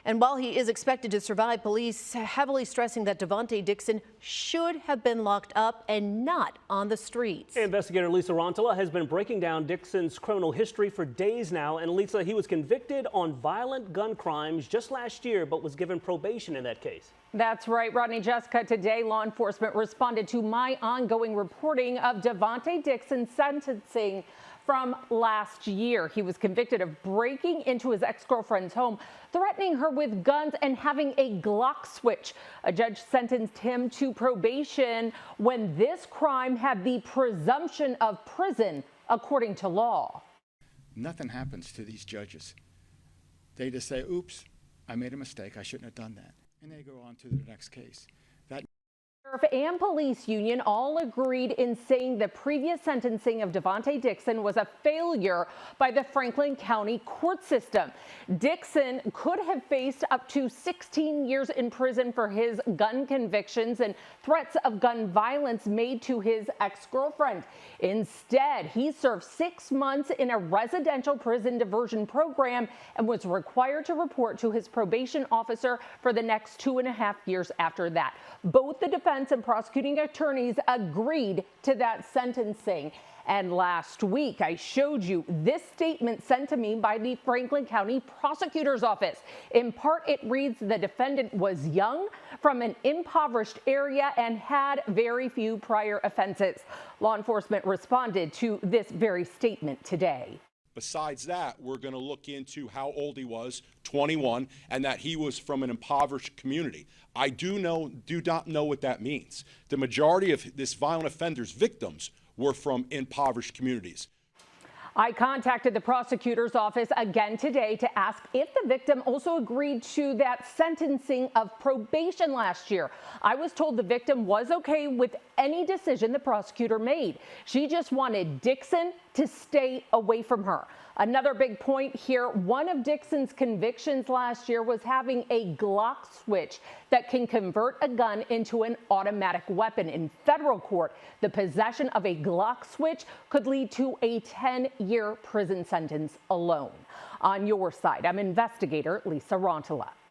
And while he is expected to survive, police heavily stressing that Devontae Dixon should have been locked up and not on the streets. Investigator Lisa Rontola has been breaking down Dixon's criminal history for days now. And Lisa, he was convicted on violent gun crimes just last year, but was given probation in that case. That's right, Rodney. Jessica, today law enforcement responded to my ongoing reporting of Devontae Dixon's sentencing from last year. He was convicted of breaking into his ex-girlfriend's home, threatening her with guns and having a Glock switch. A judge sentenced him to probation when this crime had the presumption of prison, according to law. Nothing happens to these judges. They just say, oops, I made a mistake. I shouldn't have done that. And they go on to the next case. Sheriff and police union all agreed in saying the previous sentencing of Devontae Dixon was a failure by the Franklin County court system. Dixon could have faced up to 16 years in prison for his gun convictions and threats of gun violence made to his ex-girlfriend. Instead, he served 6 months in a residential prison diversion program and was required to report to his probation officer for the next 2.5 years after that. Both the defense and prosecuting attorneys agreed to that sentencing. And last week, I showed you this statement sent to me by the Franklin County Prosecutor's Office. In part, it reads the defendant was young, from an impoverished area, and had very few prior offenses. Law enforcement responded to this very statement today. Besides that, we're going to look into how old he was, 21, and that he was from an impoverished community. I do not know what that means. The majority of this violent offenders' victims were from impoverished communities. I contacted the prosecutor's office again today to ask if the victim also agreed to that sentencing of probation last year. I was told the victim was okay with any decision the prosecutor made. She just wanted Dixon to stay away from her. Another big point here, one of Dixon's convictions last year was having a Glock switch that can convert a gun into an automatic weapon. In federal court, the possession of a Glock switch could lead to a 10-year prison sentence alone. On your side, I'm investigator Lisa Rontola.